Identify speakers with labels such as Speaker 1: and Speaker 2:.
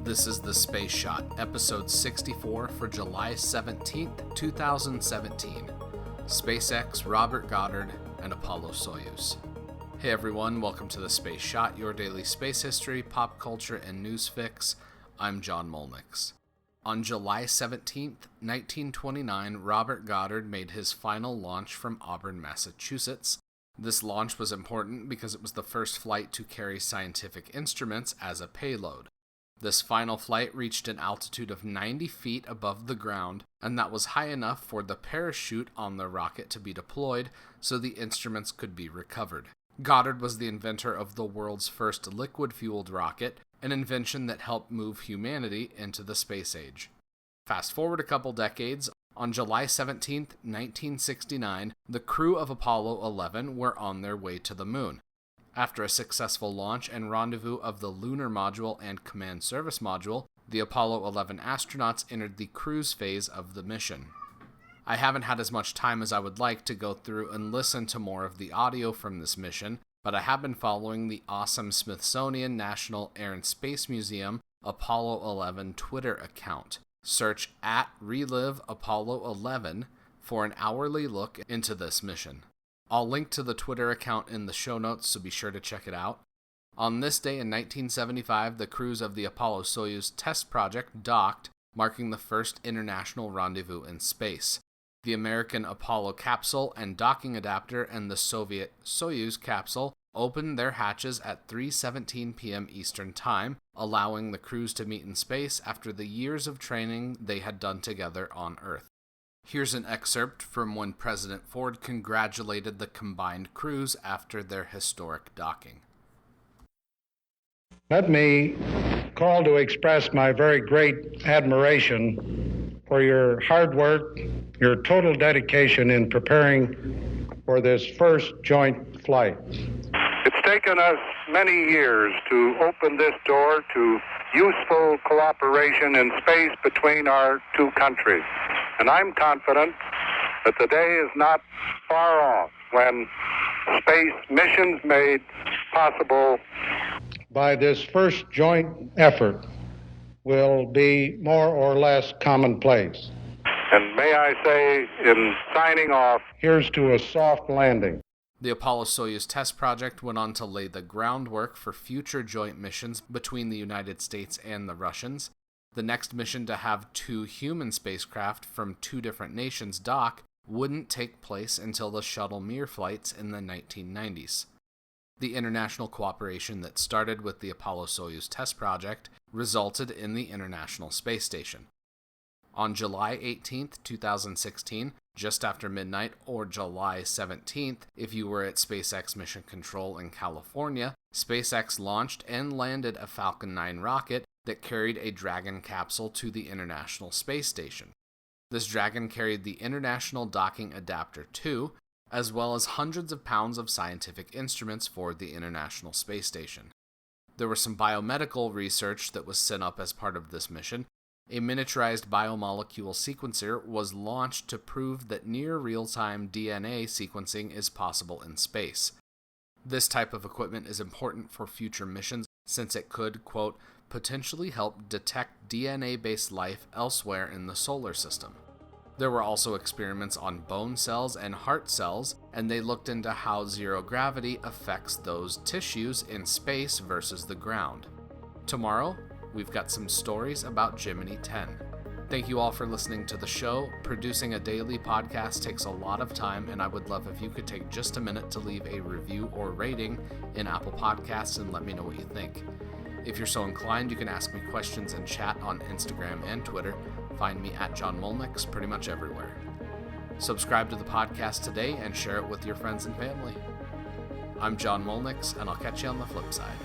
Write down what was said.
Speaker 1: This is The Space Shot, episode 64 for July 17th, 2017. SpaceX, Robert Goddard, and Apollo-Soyuz. Hey everyone, welcome to The Space Shot, your daily space history, pop culture, and news fix. I'm John Molnix. On July 17th, 1929, Robert Goddard made his final launch from Auburn, Massachusetts. This launch was important because it was the first flight to carry scientific instruments as a payload. This final flight reached an altitude of 90 feet above the ground, and that was high enough for the parachute on the rocket to be deployed so the instruments could be recovered. Goddard was the inventor of the world's first liquid-fueled rocket, an invention that helped move humanity into the space age. Fast forward a couple decades, on July 17, 1969, the crew of Apollo 11 were on their way to the moon. After a successful launch and rendezvous of the Lunar Module and Command Service Module, the Apollo 11 astronauts entered the cruise phase of the mission. I haven't had as much time as I would like to go through and listen to more of the audio from this mission, but I have been following the awesome Smithsonian National Air and Space Museum Apollo 11 Twitter account. Search @ReliveApollo11 for an hourly look into this mission. I'll link to the Twitter account in the show notes, so be sure to check it out. On this day in 1975, the crews of the Apollo-Soyuz test project docked, marking the first international rendezvous in space. The American Apollo capsule and docking adapter and the Soviet Soyuz capsule opened their hatches at 3:17 p.m. Eastern Time, allowing the crews to meet in space after the years of training they had done together on Earth. Here's an excerpt from when President Ford congratulated the combined crews after their historic docking.
Speaker 2: Let me call to express my very great admiration for your hard work, your total dedication in preparing for this first joint flight.
Speaker 3: It's taken us many years to open this door to useful cooperation in space between our two countries. And I'm confident that the day is not far off when space missions made possible
Speaker 2: by this first joint effort will be more or less commonplace.
Speaker 3: And may I say, in signing off,
Speaker 2: here's to a soft landing.
Speaker 1: The Apollo-Soyuz test project went on to lay the groundwork for future joint missions between the United States and the Russians. The next mission to have two human spacecraft from two different nations dock wouldn't take place until the shuttle Mir flights in the 1990s. The international cooperation that started with the Apollo-Soyuz test project resulted in the International Space Station. On July 18, 2016, just after midnight, or July 17th, if you were at SpaceX Mission Control in California, SpaceX launched and landed a Falcon 9 rocket that carried a Dragon capsule to the International Space Station. This Dragon carried the International Docking Adapter 2, as well as hundreds of pounds of scientific instruments for the International Space Station. There was some biomedical research that was sent up as part of this mission. A miniaturized biomolecule sequencer was launched to prove that near real-time DNA sequencing is possible in space. This type of equipment is important for future missions since it could, quote, potentially help detect DNA-based life elsewhere in the solar system. There were also experiments on bone cells and heart cells, and they looked into how zero gravity affects those tissues in space versus the ground. Tomorrow, we've got some stories about Gemini 10. Thank you all for listening to the show. Producing a daily podcast takes a lot of time, and I would love if you could take just a minute to leave a review or rating in Apple Podcasts and let me know what you think. If you're so inclined, you can ask me questions and chat on Instagram and Twitter. Find me at John Molnix pretty much everywhere. Subscribe to the podcast today and share it with your friends and family. I'm John Molnix, and I'll catch you on the flip side.